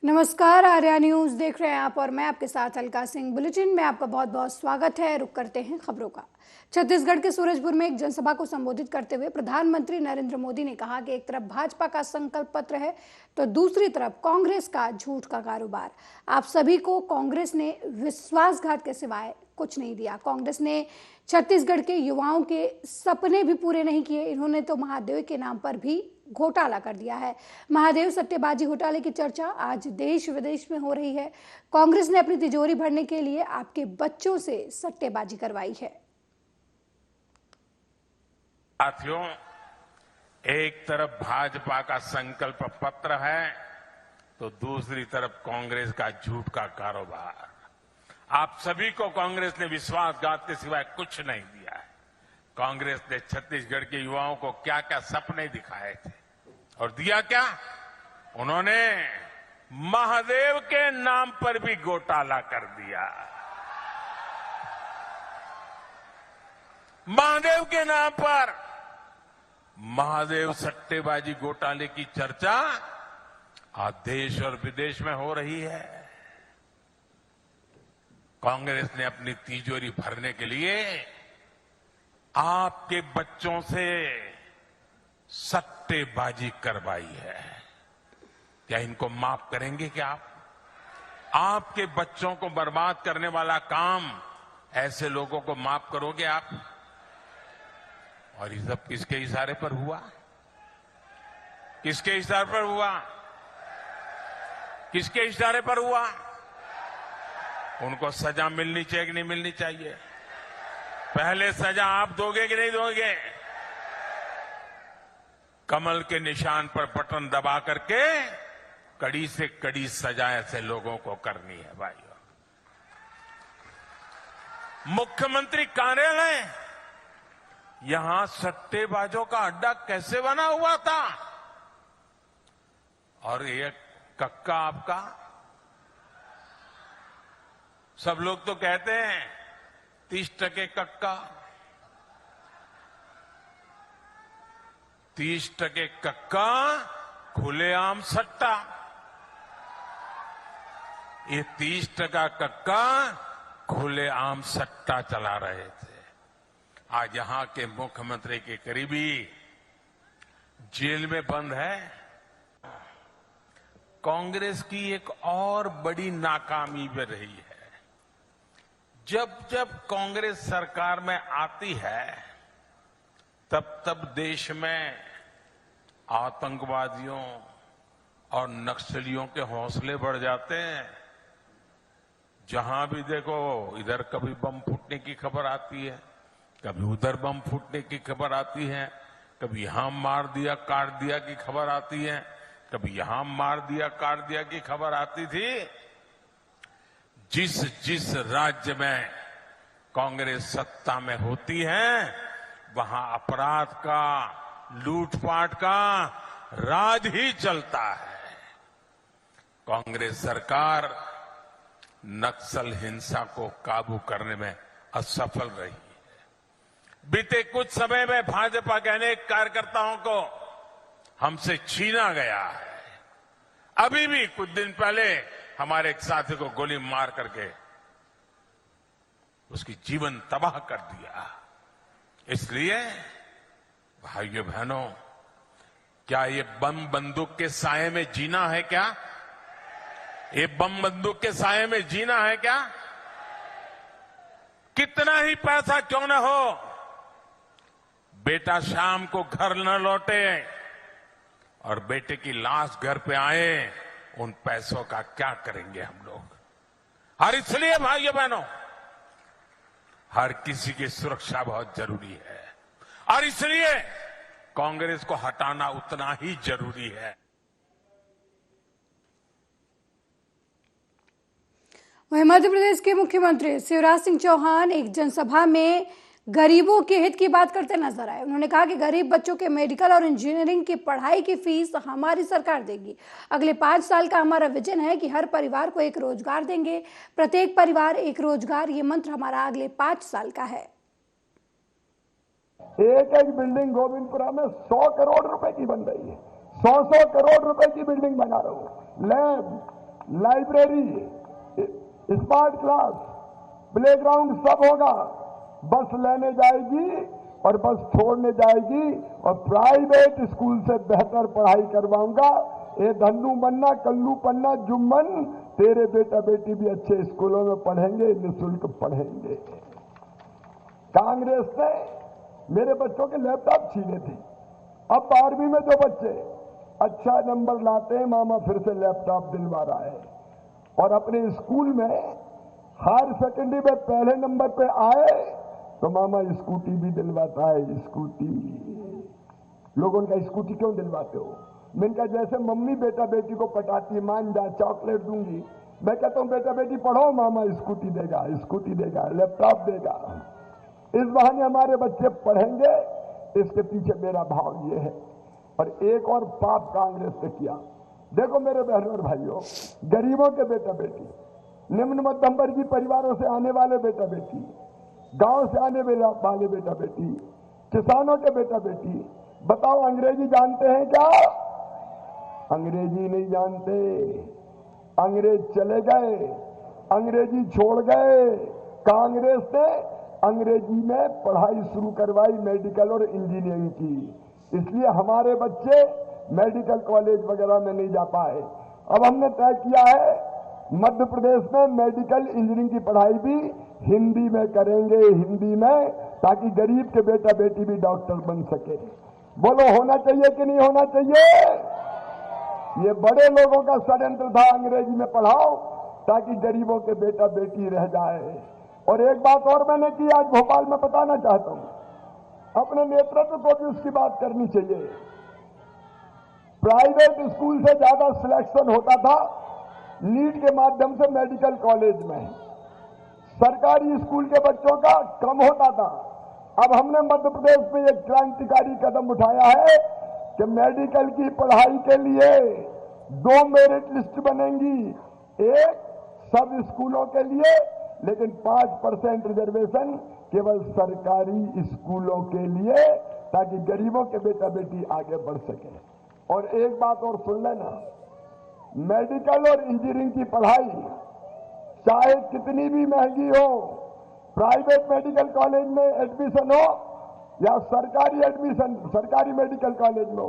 नमस्कार, आर्या न्यूज देख रहे हैं आप और मैं आपके साथ अलका सिंह। बुलेटिन में आपका बहुत बहुत स्वागत है। रुक करते हैं खबरों का। छत्तीसगढ़ के सूरजपुर में एक जनसभा को संबोधित करते हुए प्रधानमंत्री नरेंद्र मोदी ने कहा कि एक तरफ भाजपा का संकल्प पत्र है तो दूसरी तरफ कांग्रेस का झूठ का कारोबार। आप सभी को कांग्रेस ने विश्वासघात के सिवाय कुछ नहीं दिया। कांग्रेस ने छत्तीसगढ़ के युवाओं के सपने भी पूरे नहीं किए। इन्होंने तो महादेव के नाम पर भी घोटाला कर दिया है। महादेव सट्टेबाजी घोटाले की चर्चा आज देश विदेश में हो रही है। कांग्रेस ने अपनी तिजोरी भरने के लिए आपके बच्चों से सट्टेबाजी करवाई है। साथियों, एक तरफ भाजपा का संकल्प पत्र है तो दूसरी तरफ कांग्रेस का झूठ का कारोबार। आप सभी को कांग्रेस ने विश्वासघात के सिवाय कुछ नहीं दिया है। कांग्रेस ने छत्तीसगढ़ के युवाओं को क्या क्या सपने दिखाए थे और दिया क्या? उन्होंने महादेव के नाम पर भी घोटाला कर दिया। महादेव के नाम पर महादेव सट्टेबाजी घोटाले की चर्चा आज देश और विदेश में हो रही है। कांग्रेस ने अपनी तिजोरी भरने के लिए आपके बच्चों से सट्टेबाजी करवाई है। क्या इनको माफ करेंगे क्या आप? आपके बच्चों को बर्बाद करने वाला काम ऐसे लोगों को माफ करोगे आप? और ये सब किसके इशारे पर हुआ? किसके इशारे पर हुआ? किसके इशारे पर हुआ? उनको सजा मिलनी चाहिए कि नहीं मिलनी चाहिए? पहले सजा आप दोगे कि नहीं दोगे? कमल के निशान पर बटन दबा करके कड़ी से कड़ी सजा ऐसे लोगों को करनी है भाइयों। मुख्यमंत्री कार्यालय यहां सट्टेबाजों का अड्डा कैसे बना हुआ था? और ये कक्का आपका? सब लोग तो कहते हैं 30% कक्का, 30% कक्का, खुलेआम सट्टा। ये 30% कक्का खुलेआम सट्टा चला रहे थे। आज यहां के मुख्यमंत्री के करीबी जेल में बंद है। कांग्रेस की एक और बड़ी नाकामी भी रही है। जब जब कांग्रेस सरकार में आती है तब तब देश में आतंकवादियों और नक्सलियों के हौसले बढ़ जाते हैं। जहां भी देखो इधर कभी बम फूटने की खबर आती है, कभी उधर बम फूटने की खबर आती है, कभी यहां मार दिया काट दिया की खबर आती है, कभी यहां मार दिया काट दिया की खबर आती थी। जिस जिस राज्य में कांग्रेस सत्ता में होती है वहां अपराध का, लूटपाट का राज ही चलता है। कांग्रेस सरकार नक्सल हिंसा को काबू करने में असफल रही है। बीते कुछ समय में भाजपा के अनेक कार्यकर्ताओं को हमसे छीना गया है। अभी भी कुछ दिन पहले हमारे एक साथी को गोली मार करके उसकी जीवन तबाह कर दिया। इसलिए भाइयों बहनों, क्या ये बम बंदूक के साए में जीना है क्या? ये बम बंदूक के साए में जीना है क्या? कितना ही पैसा क्यों न हो, बेटा शाम को घर न लौटे और बेटे की लाश घर पे आए, उन पैसों का क्या करेंगे हम लोग? और इसलिए भाइयों बहनों, हर किसी की सुरक्षा बहुत जरूरी है और इसलिए कांग्रेस को हटाना उतना ही जरूरी है। वहीं मध्य प्रदेश के मुख्यमंत्री शिवराज सिंह चौहान एक जनसभा में गरीबों के हित की बात करते नजर आए। उन्होंने कहा कि गरीब बच्चों के मेडिकल और इंजीनियरिंग की पढ़ाई की फीस हमारी सरकार देगी। अगले 5 साल का हमारा विजन है कि हर परिवार को एक रोजगार देंगे, प्रत्येक परिवार एक रोजगार। ये मंत्र हमारा अगले 5 साल का है। एक बिल्डिंग गोविंदपुरा में 100 करोड़ रुपए की बन रही है। 100 करोड़ रुपए की बिल्डिंग बना रहे हो। Lab, library, smart class, playground सब होगा। बस लेने जाएगी और बस छोड़ने जाएगी और प्राइवेट स्कूल से बेहतर पढ़ाई करवाऊंगा। ए धन्नू मन्ना कल्लू पन्ना जुम्मन, तेरे बेटा बेटी भी अच्छे स्कूलों में पढ़ेंगे, निःशुल्क पढ़ेंगे। कांग्रेस ने मेरे बच्चों के लैपटॉप छीने थे। अब 12वीं में जो बच्चे अच्छा नंबर लाते हैं, मामा फिर से लैपटॉप दिलवा रहा है। और अपने स्कूल में हायर सेकेंडरी में पहले नंबर पे आए तो मामा स्कूटी भी दिलवाता है। स्कूटी, लोगों का स्कूटी क्यों दिलवाते हो? मैंने कहा जैसे मम्मी बेटा बेटी को पटाती, मान जा चॉकलेट दूंगी, मैं कहता हूं बेटा बेटी पढ़ो, मामा स्कूटी देगा, स्कूटी देगा, लैपटॉप देगा। इस बहाने हमारे बच्चे पढ़ेंगे, इसके पीछे मेरा भाव ये है। और एक और पाप कांग्रेस ने किया, देखो मेरे बहनों और भाइयों, गरीबों के बेटा बेटी, निम्न मध्यम वर्गीय परिवारों से आने वाले बेटा बेटी, गांव से आने वाले बेटा बेटी, किसानों के बेटा बेटी, बताओ अंग्रेजी जानते हैं क्या? अंग्रेजी नहीं जानते। अंग्रेज चले गए, अंग्रेजी छोड़ गए। कांग्रेस ने अंग्रेजी में पढ़ाई शुरू करवाई, मेडिकल और इंजीनियरिंग की। इसलिए हमारे बच्चे मेडिकल कॉलेज वगैरह में नहीं जा पाए। अब हमने तय किया है मध्य प्रदेश में मेडिकल इंजीनियरिंग की पढ़ाई भी हिंदी में करेंगे, हिंदी में, ताकि गरीब के बेटा बेटी भी डॉक्टर बन सके। बोलो होना चाहिए कि नहीं होना चाहिए? ये बड़े लोगों का षड्यंत्र था, अंग्रेजी में पढ़ाओ ताकि गरीबों के बेटा बेटी रह जाए। और एक बात और मैंने की, आज भोपाल में बताना चाहता हूं, अपने नेतृत्व को भी उसकी बात करनी चाहिए। प्राइवेट स्कूल से ज्यादा सिलेक्शन होता था नीट के माध्यम से मेडिकल कॉलेज में, सरकारी स्कूल के बच्चों का कम होता था। अब हमने मध्य प्रदेश में एक क्रांतिकारी कदम उठाया है कि मेडिकल की पढ़ाई के लिए 2 मेरिट लिस्ट बनेंगी, एक सब स्कूलों के लिए, लेकिन 5% रिजर्वेशन केवल सरकारी स्कूलों के लिए, ताकि गरीबों के बेटा बेटी आगे बढ़ सके। और एक बात और सुन लेना, मेडिकल और इंजीनियरिंग की पढ़ाई चाहे कितनी भी महंगी हो, प्राइवेट मेडिकल कॉलेज में एडमिशन हो या सरकारी एडमिशन सरकारी मेडिकल कॉलेज में हो,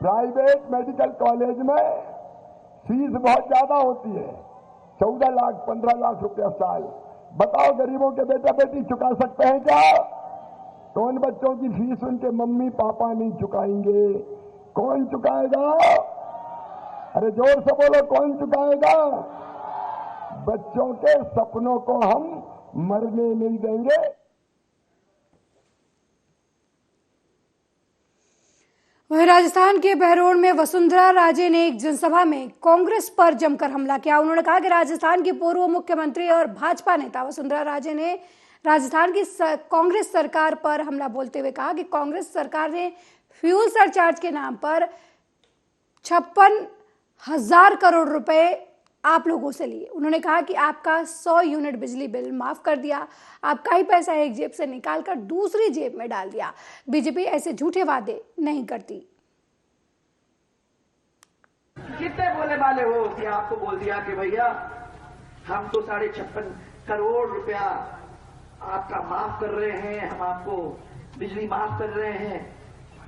प्राइवेट मेडिकल कॉलेज में फीस बहुत ज्यादा होती है, 14 लाख 15 लाख रुपया साल। बताओ गरीबों के बेटा बेटी चुका सकते हैं क्या? तो उन बच्चों की फीस उनके मम्मी पापा नहीं चुकाएंगे, कौन चुकाएगा? अरे जोर से बोलो, कौन चुकाएगा? बच्चों के सपनों को हम मरने नहीं देंगे। वहीं राजस्थान के बहरोड में वसुंधरा राजे ने एक जनसभा में कांग्रेस पर जमकर हमला किया। उन्होंने कहा कि राजस्थान की पूर्व मुख्यमंत्री और भाजपा नेता वसुंधरा राजे ने राजस्थान की कांग्रेस सरकार पर हमला बोलते हुए कहा कि कांग्रेस सरकार ने फ्यूल सरचार्ज के नाम पर 56,000 करोड़ रुपए आप लोगों से लिए। उन्होंने कहा कि आपका 100 यूनिट बिजली बिल माफ कर दिया, आपका ही पैसा एक जेब से निकालकर दूसरी जेब में डाल दिया। बीजेपी ऐसे झूठे वादे नहीं करती। कितने बोले वाले हो कि आपको बोल दिया कि भैया हम तो 56.5 करोड़ रुपया आपका माफ कर रहे हैं, हम आपको बिजली माफ कर रहे हैं,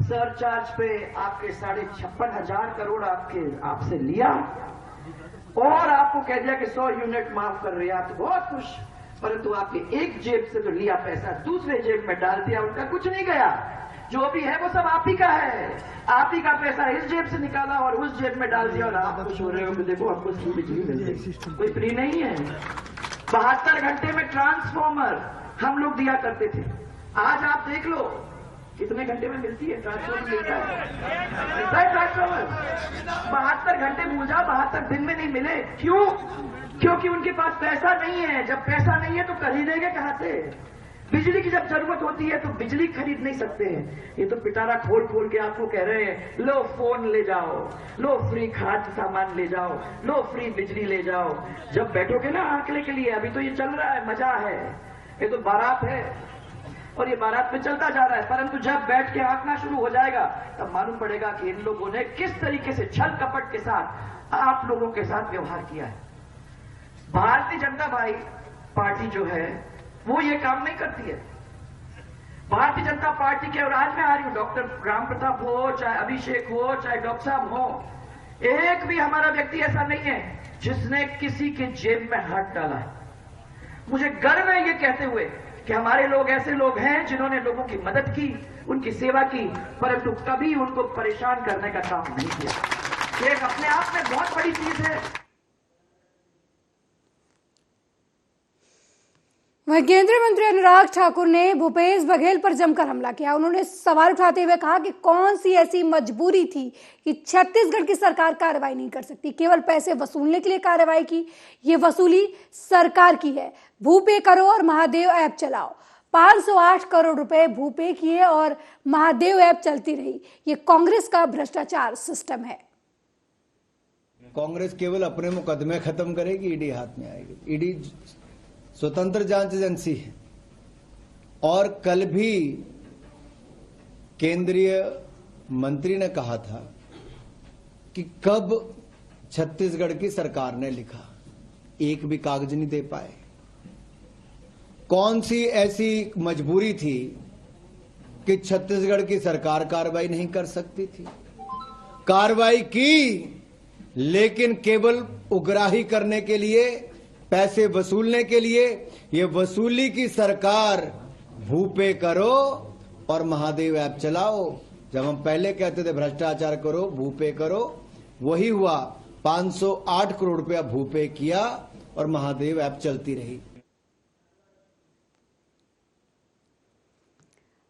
सरचार्ज पे आपके 56,500 करोड़ आपसे लिया और आपको कह दिया कि 100 यूनिट माफ कर रहे हैं। आप तो बहुत खुश, परंतु आपके एक जेब से जो लिया पैसा दूसरे जेब में डाल दिया, उनका कुछ नहीं गया। जो भी है वो सब आप ही का है, आप ही का पैसा इस जेब से निकाला और उस जेब में डाल दिया और आप खुश हो रहे हो कि देखो हमको फ्री बिजली मिल रही। कोई फ्री नहीं है। 72 घंटे में ट्रांसफॉर्मर हम लोग दिया करते थे, आज आप देख लो कितने घंटे में मिलती है ट्रांसफॉर्मर, मिलता है ट्रांसफॉर्मर। 72 घंटे भूल जाओ, 72 दिन में नहीं मिले। क्यों? क्योंकि उनके पास पैसा नहीं है। जब पैसा नहीं है तो खरीदेंगे कहां से? बिजली की जब जरूरत होती है तो बिजली खरीद नहीं सकते हैं। ये तो पिटारा खोल खोल के आपको कह रहे हैं लो फोन ले जाओ, लो फ्री खाद्य सामान ले जाओ, लो फ्री बिजली ले जाओ। जब बैठोगे ना आंकड़े के लिए, अभी तो ये चल रहा है, मजा है, ये तो बारात है। और ये बारात में चलता जा रहा है, परंतु जब बैठ के आंकना शुरू हो जाएगा तब मालूम पड़ेगा कि इन लोगों ने किस तरीके से छल कपट के साथ आप लोगों के साथ व्यवहार किया है। भारतीय जनता पार्टी जो है वो ये काम नहीं करती है। भारतीय जनता पार्टी के, और आज मैं आ रही हूं, डॉक्टर राम प्रताप हो, चाहे अभिषेक हो, चाहे डॉक्टर साहब हो, एक भी हमारा व्यक्ति ऐसा नहीं है जिसने किसी के जेब में हाथ डाला है। मुझे गर्व है ये कहते हुए कि हमारे लोग ऐसे लोग हैं जिन्होंने लोगों की मदद की, उनकी सेवा की, परंतु कभी उनको परेशान करने का काम नहीं किया। ये अपने आप में बहुत बड़ी चीज है। वहीं केंद्रीय मंत्री अनुराग ठाकुर ने भूपेश बघेल पर जमकर हमला किया। उन्होंने सवाल उठाते हुए कहा कि कौन सी ऐसी मजबूरी थी कि छत्तीसगढ़ की सरकार कार्रवाई नहीं कर सकती, केवल पैसे वसूलने के लिए कार्रवाई की। ये वसूली सरकार की है। भूपे करो और महादेव ऐप चलाओ। 508 करोड़ रुपए भूपे किए और महादेव ऐप चलती रही। ये कांग्रेस का भ्रष्टाचार सिस्टम है। कांग्रेस केवल अपने मुकदमे खत्म करेगी, ईडी हाथ में आएगी। ईडी स्वतंत्र जांच एजेंसी है और कल भी केंद्रीय मंत्री ने कहा था कि कब छत्तीसगढ़ की सरकार ने लिखा, एक भी कागज नहीं दे पाए। कौन सी ऐसी मजबूरी थी कि छत्तीसगढ़ की सरकार कार्रवाई नहीं कर सकती थी? कार्रवाई की, लेकिन केवल उगराही करने के लिए, पैसे वसूलने के लिए। ये वसूली की सरकार भूपे करो और महादेव ऐप चलाओ। जब हम पहले कहते थे भ्रष्टाचार करो, भूपे करो, वही हुआ। 508 करोड़ रुपया भूपे किया और महादेव ऐप चलती रही।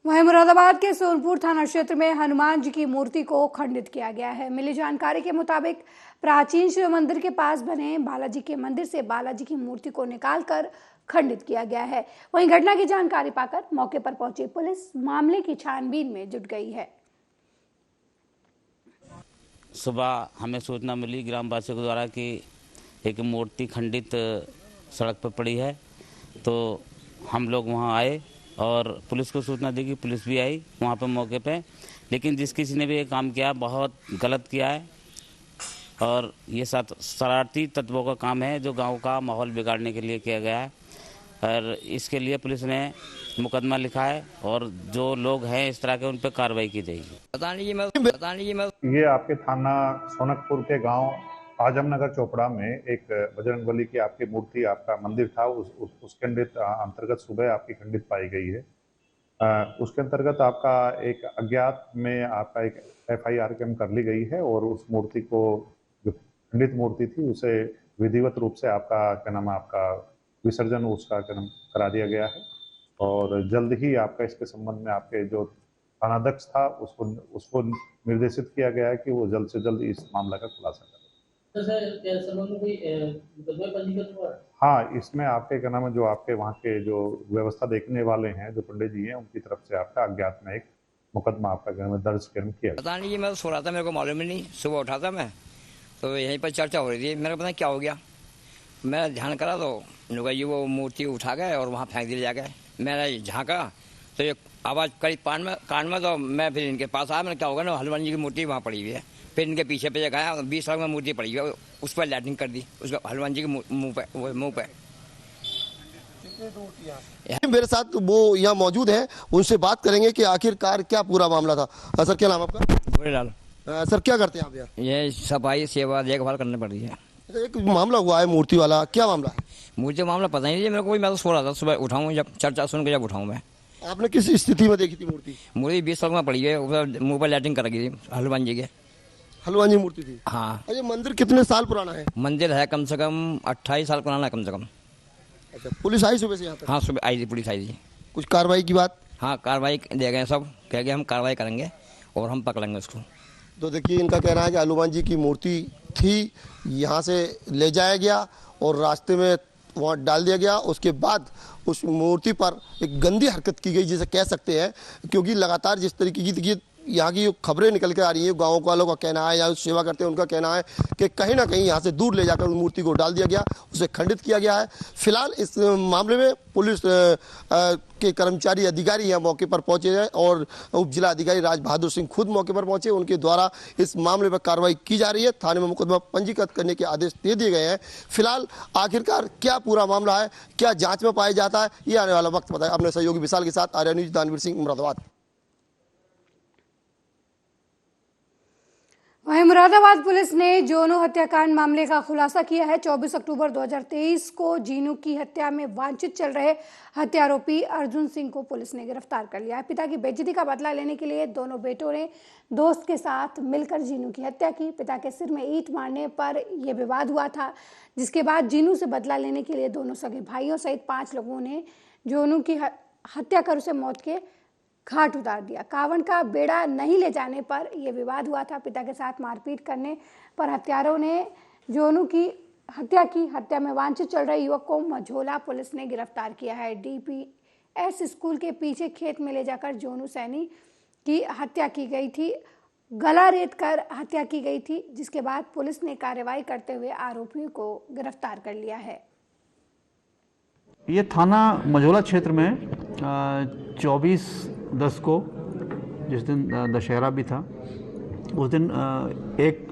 वहीं मुरादाबाद के सोनपुर थाना क्षेत्र में हनुमान जी की मूर्ति को खंडित किया गया है। मिली जानकारी के मुताबिक प्राचीन शिव मंदिर के पास बने बालाजी के मंदिर से बालाजी की मूर्ति को निकालकर खंडित किया गया है। वहीं घटना की जानकारी पाकर मौके पर पहुंची पुलिस मामले की छानबीन में जुट गई है। सुबह हमें सूचना मिली ग्रामवासियों के द्वारा कि एक मूर्ति खंडित सड़क पर पड़ी है, तो हम लोग वहां आए और पुलिस को सूचना दी कि पुलिस भी आई वहाँ पर मौके पे। लेकिन जिस किसी ने भी ये काम किया बहुत गलत किया है और ये शरारती तत्वों का काम है जो गांव का माहौल बिगाड़ने के लिए किया गया है। और इसके लिए पुलिस ने मुकदमा लिखा है और जो लोग हैं इस तरह के उन पर कार्रवाई की जाएगी। पता नहीं ये आपके थाना सोनकपुर के गांव आजमनगर चोपड़ा में एक बजरंगबली की आपकी मूर्ति, आपका मंदिर था, उसके अंतर्गत सुबह आपकी खंडित पाई गई है। उसके अंतर्गत आपका एक अज्ञात में आपका एक FIR के कर ली गई है और उस मूर्ति को, जो खंडित मूर्ति थी, उसे विधिवत रूप से आपका क्या नाम, आपका विसर्जन उसका क्या नाम करा दिया गया है। और जल्द ही आपका इसके संबंध में आपके जो थानाध्यक्ष था उसको निर्देशित किया गया है कि वो जल्द से जल्द इस मामला का खुलासा करें। तो सर क्या संबंध में कोई मुकदमा पंजीकृत हुआ? हाँ, इसमें आपके क्या नाम है, जो आपके वहाँ के जो व्यवस्था देखने वाले हैं, जो पंडित जी हैं, उनकी तरफ से आपका अज्ञात में एक मुकदमा आपका क्या नाम है दर्ज किया। पता नहीं, मैं सो रहा था, मेरे को मालूम ही नहीं। सुबह उठा था मैं, तो यहीं पर चर्चा हो रही थी, मेरे को पता क्या हो गया। मैं ध्यान करा तो जी वो मूर्ति उठा गए और वहाँ फेंक दिए जाके। मैंने झाँका तो ये आवाज़ करीब कान में, तो मैं फिर इनके पास आया। मैंने क्या होगा ना, हनुमान जी की मूर्ति वहाँ पड़ी हुई है। फिर इनके पीछे गया, 20 सड़क में मूर्ति पड़ी हुई है, उस पर लाइटिंग कर दी, उसका हनुमान जी के मुंह पे। मेरे साथ वो यहाँ मौजूद हैं, उनसे बात करेंगे कि आखिरकार क्या पूरा मामला था। सर क्या नाम आपका? गोरेलाल। सर क्या करते हैं आप यहाँ? ये सफाई सेवा देखभाल करनी पड़ रही है। एक मामला हुआ है मूर्ति वाला, क्या मामला है? मुझे मामला पता नहीं मेरे को, मैं तो सो रहा था। सुबह उठाऊँ, जब चर्चा सुन के जब उठाऊँ मैं। आपने किस स्थिति में देखी थी मूर्ति? मूर्ति 20 सड़क में पड़ी है, मुँह पर लाइटिंग कर गई थी, हनुमान जी के। हनुमान जी मूर्ति थी? हाँ। ये मंदिर कितने साल पुराना है? मंदिर है कम से कम 28 साल पुराना है, कम से कम। अच्छा, पुलिस आई सुबह से यहाँ तक? हाँ, सुबह आई थी, पुलिस आई थी। कुछ कार्रवाई की बात? हाँ, कार्रवाई दे गए, सब कह गए हम कार्रवाई करेंगे और हम पकड़ेंगे उसको। तो देखिए, इनका कहना है कि हनुमान जी की मूर्ति थी, यहाँ से ले जाया गया और रास्ते में वहाँ डाल दिया गया। उसके बाद उस मूर्ति पर एक गंदी हरकत की गई जिसे कह सकते हैं, क्योंकि लगातार जिस तरीके की यहाँ की खबरें निकल के आ रही है, गाँव वालों का कहना है या सेवा करते हैं उनका कहना है कि कहीं ना कहीं यहाँ से दूर ले जाकर उस मूर्ति को डाल दिया गया, उसे खंडित किया गया है। फिलहाल इस मामले में पुलिस के कर्मचारी अधिकारी यहाँ मौके पर पहुंचे हैं और उप जिला अधिकारी राज बहादुर सिंह खुद मौके पर पहुंचे, उनके द्वारा इस मामले पर कार्रवाई की जा रही है। थाने में मुकदमा पंजीकृत करने के आदेश दे दिए गए हैं। फिलहाल आखिरकार क्या पूरा मामला है, क्या जांच में पाया जाता है, ये आने वाला वक्त बताए। अपने सहयोगी विशाल के साथ आर्या न्यूज, दानवीर सिंह, मुरादाबाद। वहीं मुरादाबाद पुलिस ने जोनू हत्याकांड मामले का खुलासा किया है। 24 अक्टूबर 2023 को जीनू की हत्या में वांछित चल रहे हत्यारोपी अर्जुन सिंह को पुलिस ने गिरफ्तार कर लिया है। पिता की बेइज्जती का बदला लेने के लिए दोनों बेटों ने दोस्त के साथ मिलकर जीनू की हत्या की। पिता के सिर में ईंट मारने पर यह विवाद हुआ था, जिसके बाद जीनू से बदला लेने के लिए दोनों सगे भाइयों सहित 5 लोगों ने जोनू की हत्या कर उसे मौत के घाट उतार दिया। कांवड़ का बेड़ा नहीं ले जाने पर यह विवाद हुआ था। पिता के साथ मारपीट करने पर हत्यारों ने जोनू की हत्या की। हत्या में वांछित चल रहे युवक को मझोला पुलिस ने गिरफ्तार किया है। डीपीएस स्कूल के पीछे खेत में ले जाकर जोनू सैनी की हत्या की गई थी, गला रेत कर हत्या की गई थी, जिसके बाद पुलिस ने कार्रवाई करते हुए आरोपियों को गिरफ्तार कर लिया है। ये थाना मझोला क्षेत्र में 24/10 को, जिस दिन दशहरा भी था, उस दिन एक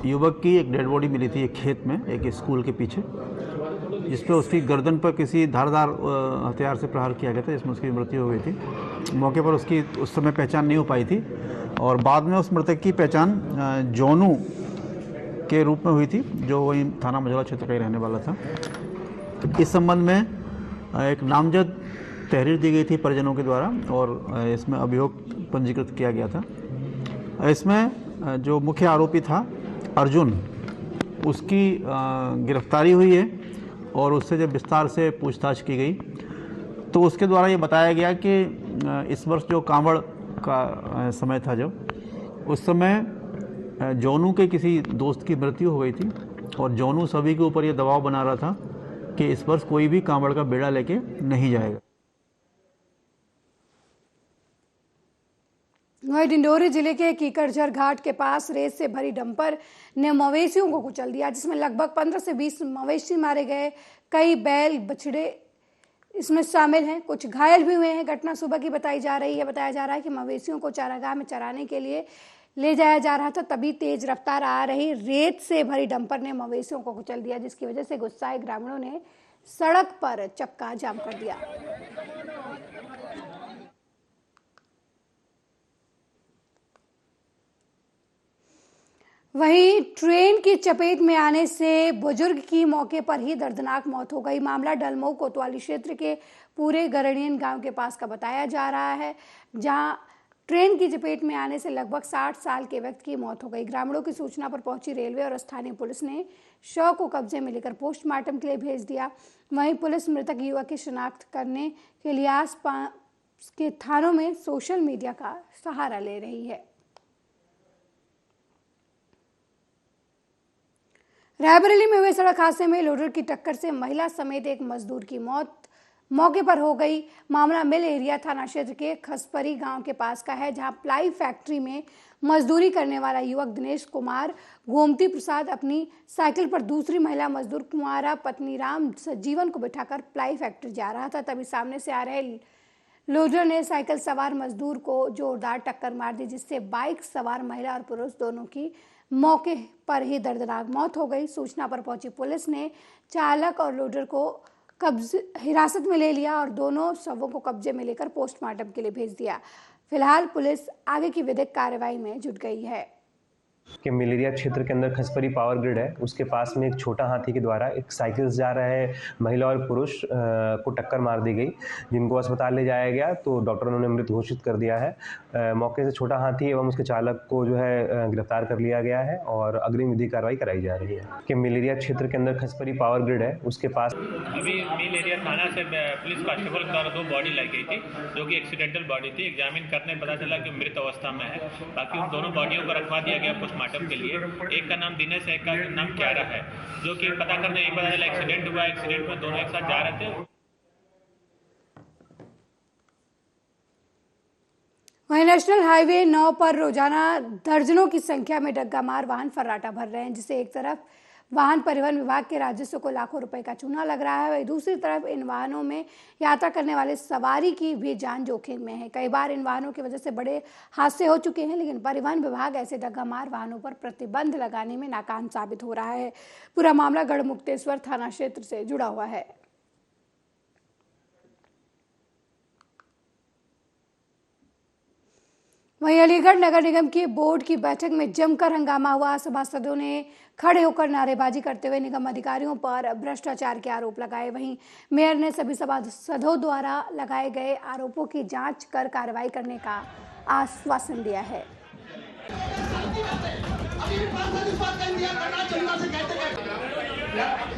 युवक की एक डेड बॉडी मिली थी एक खेत में, एक स्कूल के पीछे, जिस पे उसकी गर्दन पर किसी धारदार हथियार से प्रहार किया गया था, जिसमें उसकी मृत्यु हो गई थी। मौके पर उसकी उस समय पहचान नहीं हो पाई थी और बाद में उस मृतक की पहचान जोनू के रूप में हुई थी, जो वही थाना मझोला क्षेत्र का ही रहने वाला था। इस संबंध में एक नामजद तहरीर दी गई थी परिजनों के द्वारा और इसमें अभियोग पंजीकृत किया गया था। इसमें जो मुख्य आरोपी था अर्जुन, उसकी गिरफ्तारी हुई है और उससे जब विस्तार से पूछताछ की गई तो उसके द्वारा ये बताया गया कि इस वर्ष जो कांवड़ का समय था, जब उस समय जोनू के किसी दोस्त की मृत्यु हो गई थी और जोनू सभी के ऊपर ये दबाव बना रहा था कि इस वर्ष कोई भी कांवड़ का बेड़ा लेके नहीं जाएगा। वहीं डिंडोरी जिले के कीकरझर घाट के पास रेत से भरी डंपर ने मवेशियों को कुचल दिया, जिसमें लगभग 15 से 20 मवेशी मारे गए। कई बैल बछड़े इसमें शामिल हैं, कुछ घायल भी हुए हैं। घटना सुबह की बताई जा रही है। बताया जा रहा है कि मवेशियों को चारागाह में चराने के लिए ले जाया जा रहा था, तभी तेज रफ्तार आ रही रेत से भरी डंपर ने मवेशियों को कुचल दिया, जिसकी वजह से गुस्साए ग्रामीणों ने सड़क पर चक्का जाम कर दिया। वहीं ट्रेन की चपेट में आने से बुजुर्ग की मौके पर ही दर्दनाक मौत हो गई। मामला डलमऊ कोतवाली क्षेत्र के पूरे गरणियन गांव के पास का बताया जा रहा है, जहां ट्रेन की चपेट में आने से लगभग 60 साल के व्यक्ति की मौत हो गई। ग्रामीणों की सूचना पर पहुंची रेलवे और स्थानीय पुलिस ने शव को कब्जे में लेकर पोस्टमार्टम के लिए भेज दिया। वहीं पुलिस मृतक युवक की शिनाख्त करने के लिए आसपास के थानों में सोशल मीडिया का सहारा ले रही है। रायबरेली में हुए सड़क हादसे में लोडर की टक्कर से महिला समेत एक मजदूर की मौत मौके पर हो गई। मामला मिल एरिया थाना क्षेत्र के खसपरी गांव के पास का है, जहां प्लाई फैक्ट्री में मजदूरी करने वाला युवक दिनेश कुमार गोमती प्रसाद अपनी साइकिल पर दूसरी महिला मजदूर कुमारा पत्नी राम सजीवन को बिठाकर प्लाई फैक्ट्री जा रहा था। तभी सामने से आ रहे लोडर ने साइकिल सवार मजदूर को जोरदार टक्कर मार दी, जिससे बाइक सवार महिला और पुरुष दोनों की मौके पर ही दर्दनाक मौत हो गई। सूचना पर पहुंची पुलिस ने चालक और लोडर को हिरासत में ले लिया और दोनों शवों को कब्जे में लेकर पोस्टमार्टम के लिए भेज दिया। फिलहाल पुलिस आगे की विधिक कार्रवाई में जुट गई है। कि मलेरिया क्षेत्र के अंदर खसपरी पावर ग्रिड है, उसके पास में एक छोटा हाथी के द्वारा एक साइकिल से जा रहे महिला और पुरुष को टक्कर मार दी गई, जिनको अस्पताल ले जाया गया तो डॉक्टरों ने मृत घोषित कर दिया है। मौके से छोटा हाथी एवं उसके चालक को जो है गिरफ्तार कर लिया गया है और अग्रिम विधि कार्रवाई कराई जा रही है। कि मलेरिया क्षेत्र के अंदर खसपरी पावर ग्रिड है, उसके पास अभी मलेरिया थाना से पुलिस कांस्टेबल द्वारा 2 बॉडी लाई गई थी, जो कि एक्सीडेंटल बॉडी थी। एग्जामिन करने पता चला कि मृत अवस्था में है। बाकी उन दोनों बॉडियों को रखवा दिया गया पोस्टमार्टम के लिए। एक का नाम दिनेश है, एक का नाम क्यारा है, जो कि पता करने ये पता चला एक्सीडेंट हुआ। एक्सीडेंट में दोनों एक साथ जा रहे थे। वहीं नेशनल हाईवे 9 पर रोजाना दर्जनों की संख्या में डग्गामार वाहन फर्राटा भर रहे हैं, जिससे एक तरफ वाहन परिवहन विभाग के राजस्व को लाखों रुपए का चूना लग रहा है, वहीं दूसरी तरफ इन वाहनों में यात्रा करने वाले सवारी की भी जान जोखिम में है। कई बार इन वाहनों की वजह से बड़े हादसे हो चुके हैं, लेकिन परिवहन विभाग ऐसे डग्गामार वाहनों पर प्रतिबंध लगाने में नाकाम साबित हो रहा है। पूरा मामला गढ़मुक्तेश्वर थाना क्षेत्र से जुड़ा हुआ है। वहीं अलीगढ़ नगर निगम की बोर्ड की बैठक में जमकर हंगामा हुआ। सभासदों ने खड़े होकर नारेबाजी करते हुए निगम अधिकारियों पर भ्रष्टाचार के आरोप लगाए। वहीं मेयर ने सभी सभासदों द्वारा लगाए गए आरोपों की जांच कर कार्रवाई करने का आश्वासन दिया है।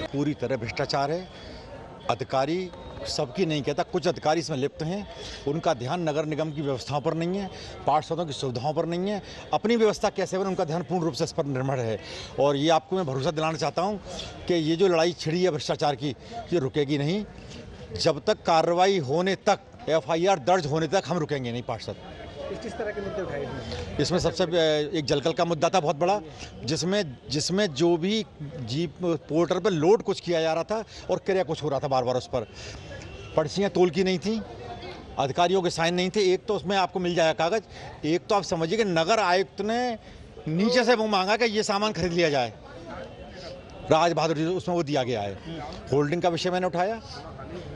पूरी तरह भ्रष्टाचार है। अधिकारी सबकी नहीं कहता, कुछ अधिकारी इसमें लिप्त हैं। उनका ध्यान नगर निगम की व्यवस्थाओं पर नहीं है, पार्षदों की सुविधाओं पर नहीं है। अपनी व्यवस्था कैसे बने उनका ध्यान पूर्ण रूप से इस पर निर्भर है। और ये आपको मैं भरोसा दिलाना चाहता हूँ कि ये जो लड़ाई छिड़ी है भ्रष्टाचार की, ये रुकेगी नहीं। जब तक कार्रवाई होने तक, FIR दर्ज होने तक हम रुकेंगे नहीं। पार्षद किस तरह के मुद्दे उठाए? इसमें सबसे एक जलकल का मुद्दा था बहुत बड़ा, जिसमें जो भी जीप पोर्टर पर लोड कुछ किया जा रहा था और क्रिया कुछ हो रहा था बार बार। उस पर पर्चियाँ तोल की नहीं थी, अधिकारियों के साइन नहीं थे। एक तो उसमें आपको मिल जाएगा कागज, एक तो आप समझिए कि नगर आयुक्त ने नीचे से वो मांगा कि ये सामान खरीद लिया जाए। राज बहादुर उसमें वो दिया गया है। होल्डिंग का विषय मैंने उठाया,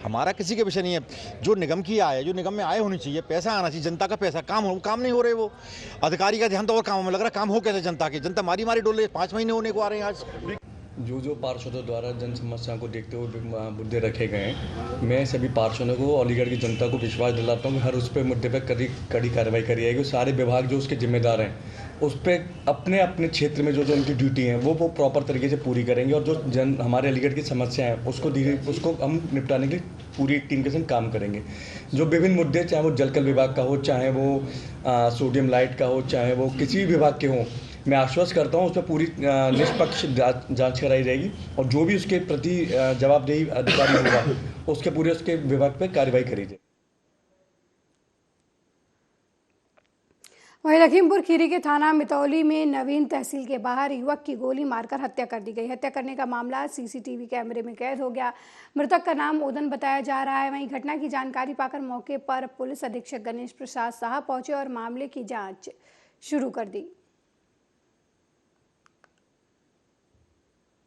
हमारा किसी के विषय नहीं है। जो निगम की आय है, जो निगम में आय होनी चाहिए, पैसा आना चाहिए, जनता का पैसा, काम नहीं हो रहे। वो अधिकारी का ध्यान तो और काम में लग रहा है। काम हो कैसे जनता के? जनता मारी डोले 5 महीने होने को आ रहे हैं आज। जो पार्षदों द्वारा जन समस्या को देखते हुए मुद्दे रखे गए हैं, मैं सभी पार्षदों को, अलीगढ़ की जनता को विश्वास दिलाता हूँ कि हर उस पर मुद्दे पर कड़ी कार्रवाई करी जाएगी। सारे विभाग जो उसके जिम्मेदार हैं उस पर अपने अपने क्षेत्र में जो उनकी ड्यूटी है वो प्रॉपर तरीके से पूरी करेंगे। और जो हमारे अलीगढ़ की समस्या है उसको हम निपटाने के लिए पूरी टीम के संग काम करेंगे। जो विभिन्न मुद्दे, चाहे वो जलकल विभाग का हो, चाहे वो सोडियम लाइट का हो, चाहे वो किसी भी विभाग के हों, मैं आश्वस्त करता हूँ उस पर पूरी निष्पक्ष जांच कराई जाएगी। और जो भी उसके प्रति जवाबदेही अधिकारी होगा उसके विभाग पर कार्रवाई करी जाएगी। वहीं लखीमपुर खीरी के थाना मितौली में नवीन तहसील के बाहर युवक की गोली मारकर हत्या कर दी गई। हत्या करने का मामला CCTV कैमरे में कैद हो गया। मृतक का नाम उदन बताया जा रहा है। वहीं घटना की जानकारी पाकर मौके पर पुलिस अधीक्षक गणेश प्रसाद साहब पहुंचे और मामले की जांच शुरू कर दी।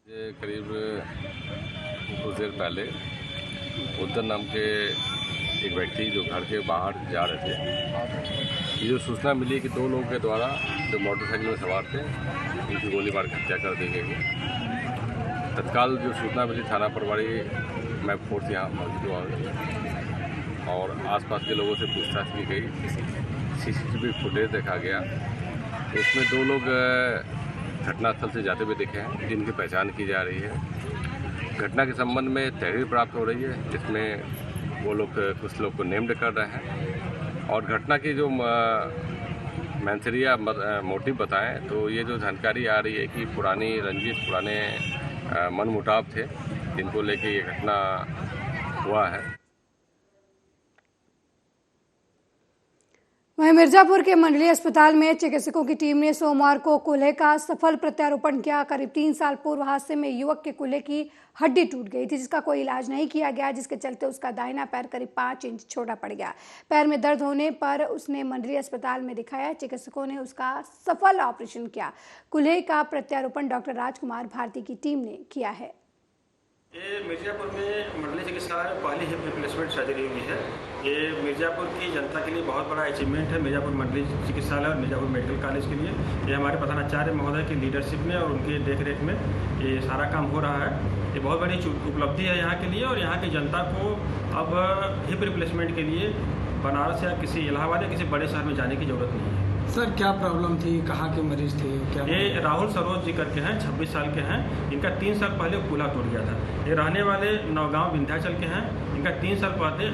करीब कुछ देर पहले उदन नाम के एक व्यक्ति जो घर के बाहर जा रहे थे, ये जो सूचना मिली कि 2 लोगों के द्वारा जो मोटरसाइकिल में सवार थे उनकी गोली मार के हत्या कर दी गई है। तत्काल जो सूचना मिली थाना प्रभारी मैं फोर्स यहाँ मौजूद हुआ और आसपास के लोगों से पूछताछ की गई। CCTV फुटेज देखा गया, उसमें 2 लोग घटनास्थल से जाते हुए दिखे हैं, जिनकी पहचान की जा रही है। घटना के संबंध में तहरीर प्राप्त हो रही है, जिसमें वो लोग कुछ लोग को नेम्ड कर रहे हैं। और घटना की जो मैंसरिया मोटिव बताएं तो ये जो जानकारी आ रही है कि पुरानी रंजिश, पुराने मनमुटाव थे, जिनको लेके ये घटना हुआ है। वहीं मिर्जापुर के मंडलीय अस्पताल में चिकित्सकों की टीम ने सोमवार को कूल्हे का सफल प्रत्यारोपण किया। करीब 3 साल पूर्व हादसे में युवक के कूल्हे की हड्डी टूट गई थी, जिसका कोई इलाज नहीं किया गया, जिसके चलते उसका दाहिना पैर करीब 5 इंच छोटा पड़ गया। पैर में दर्द होने पर उसने मंडलीय अस्पताल में दिखाया। चिकित्सकों ने उसका सफल ऑपरेशन किया। कूल्हे का प्रत्यारोपण डॉक्टर राजकुमार भारती की टीम ने किया है। ये मिर्ज़ापुर में मंडलीय चिकित्सालय में पहली हिप रिप्लेसमेंट सर्जरी हुई है। ये मिर्ज़ापुर की जनता के लिए बहुत बड़ा अचीवमेंट है, मिर्ज़ापुर मंडलीय चिकित्सालय और मिर्ज़ापुर मेडिकल कॉलेज के लिए। ये हमारे प्रधानाचार्य महोदय की लीडरशिप में और उनके देखरेख में ये सारा काम हो रहा है। ये बहुत बड़ी उपलब्धि है यहाँ के लिए और यहाँ की जनता को अब हिप रिप्लेसमेंट के लिए बनारस या किसी इलाहाबाद या किसी बड़े शहर में जाने की जरूरत नहीं है। सर क्या प्रॉब्लम थी, कहाँ के मरीज थे? क्या ये राहुल सरोज जी करके हैं, 26 साल के हैं। इनका 3 साल पहले कूल्हा टूट गया था। ये रहने वाले नौगांव विंध्याचल के हैं। इनका 3 साल पहले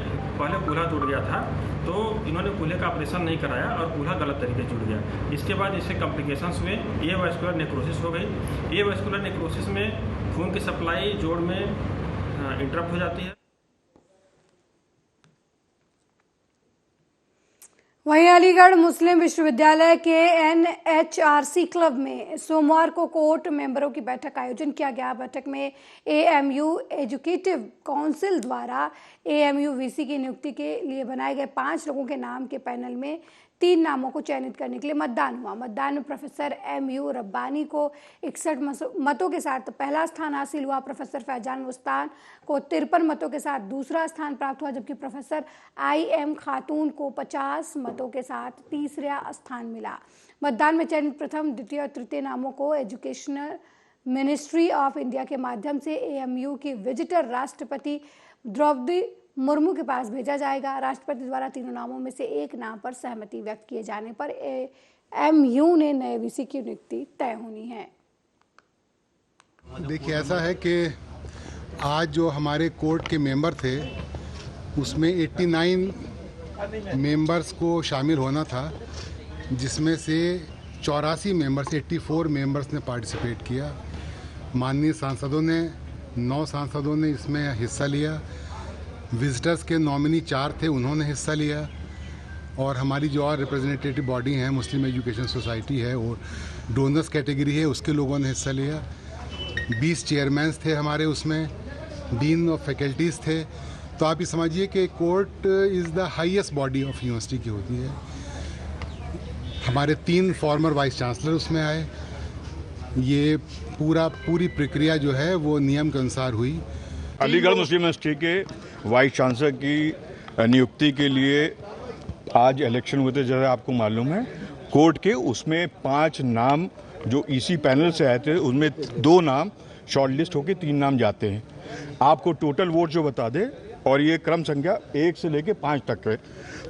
कूल्हा टूट गया था, तो इन्होंने कूल्हे का ऑपरेशन नहीं कराया और कूल्हा गलत तरीके से जुड़ गया। इसके बाद इससे कॉम्प्लिकेशंस हुए, ये वैस्कुलर नेक्रोसिस हो गई। ये वैस्कुलर नेक्रोसिस में खून की सप्लाई जोड़ में इंटरप्ट हो जाती है। वहीं अलीगढ़ मुस्लिम विश्वविद्यालय के NHRC क्लब में सोमवार को कोर्ट मेंबरों की बैठक का आयोजन किया गया। बैठक में AMU एजुकेटिव काउंसिल द्वारा AMU VC की नियुक्ति के लिए बनाए गए 5 लोगों के नाम के पैनल में 3 नामों को चयनित करने के लिए मतदान हुआ। मतदान में प्रोफेसर MU रब्बानी को 61 मतों के साथ पहला स्थान हासिल हुआ। प्रोफेसर फैजान मुस्तान को 53 मतों के साथ दूसरा स्थान प्राप्त हुआ, जबकि प्रोफेसर IM खातून को 50 मतों के साथ तीसरा स्थान मिला। मतदान में चयनित प्रथम, द्वितीय और तृतीय नामों को एजुकेशनल मिनिस्ट्री ऑफ इंडिया के माध्यम से AMU की विजिटर राष्ट्रपति द्रौपदी मुर्मू के पास भेजा जाएगा। राष्ट्रपति द्वारा तीनों नामों में से एक नाम पर सहमति व्यक्त किए जाने पर AMU ने नए VC की नियुक्ति तय होनी है। देखिए, ऐसा है कि आज जो हमारे कोर्ट के मेंबर थे उसमें 89 मेंबर्स को शामिल होना था, जिसमें से 84 मेंबर्स 84 मेंबर्स ने पार्टिसिपेट किया। माननीय सांसदों ने 9 सांसदों ने इसमें हिस्सा लिया। विजिटर्स के नॉमिनी 4 थे, उन्होंने हिस्सा लिया। और हमारी जो और रिप्रेजेंटेटिव बॉडी है, मुस्लिम एजुकेशन सोसाइटी है और डोनर्स कैटेगरी है, उसके लोगों ने हिस्सा लिया। 20 चेयरमैन्स थे हमारे उसमें, डीन ऑफ फैकल्टीज़ थे। तो आप ये समझिए कि court is the highest body of university की होती है। हमारे 3 फॉर्मर वाइस चांसलर उसमें आए। ये पूरी प्रक्रिया जो है वो नियम के अनुसार हुई। अलीगढ़ मुस्लिम यूनिवर्सिटी के वाइस चांसलर की नियुक्ति के लिए आज इलेक्शन हुए थे, जैसे आपको मालूम है। कोर्ट के उसमें 5 नाम जो EC पैनल से आए थे, उनमें 2 नाम शॉर्टलिस्ट होकर 3 नाम जाते हैं। आपको टोटल वोट जो बता दे, और ये क्रम संख्या 1 से लेकर 5 तक है।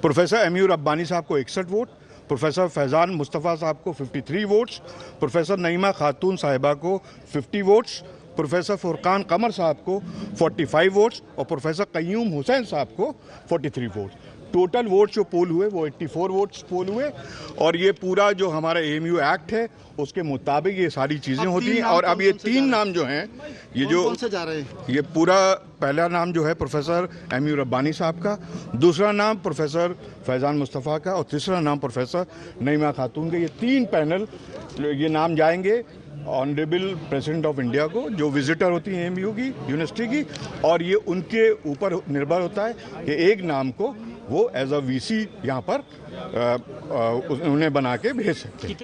प्रोफेसर MU रब्बानी साहब को 61 वोट, प्रोफेसर फैजान मुस्तफ़ा साहब को 53 वोट्स, प्रोफेसर नईमा खातून साहिबा को 50 वोट्स, प्रोफेसर फुरकान कमर साहब को 45 वोट्स और प्रोफेसर कय्यूम हुसैन साहब को 43 वोट्स। टोटल वोट जो पोल हुए वो 84 वोट्स पोल हुए। और ये पूरा जो हमारा AMU एक्ट है उसके मुताबिक ये सारी चीज़ें होती हैं। और अब ये 3 नाम जो हैं, ये जो कौन से जा रहे हैं, ये पूरा पहला नाम जो है प्रोफेसर MU रब्बानी साहब का, दूसरा नाम प्रोफेसर फैजान मुस्तफ़ा का और तीसरा नाम प्रोफेसर नईमा खातून का। ये 3 पैनल ये नाम जाएंगे ऑनरेबल प्रेसिडेंट ऑफ इंडिया को, जो विजिटर होती है AMU की यूनिवर्सिटी की। और ये उनके ऊपर निर्भर होता है कि एक नाम को वो एज अ VC यहाँ पर उन्हें बना के भेज सकते हैं।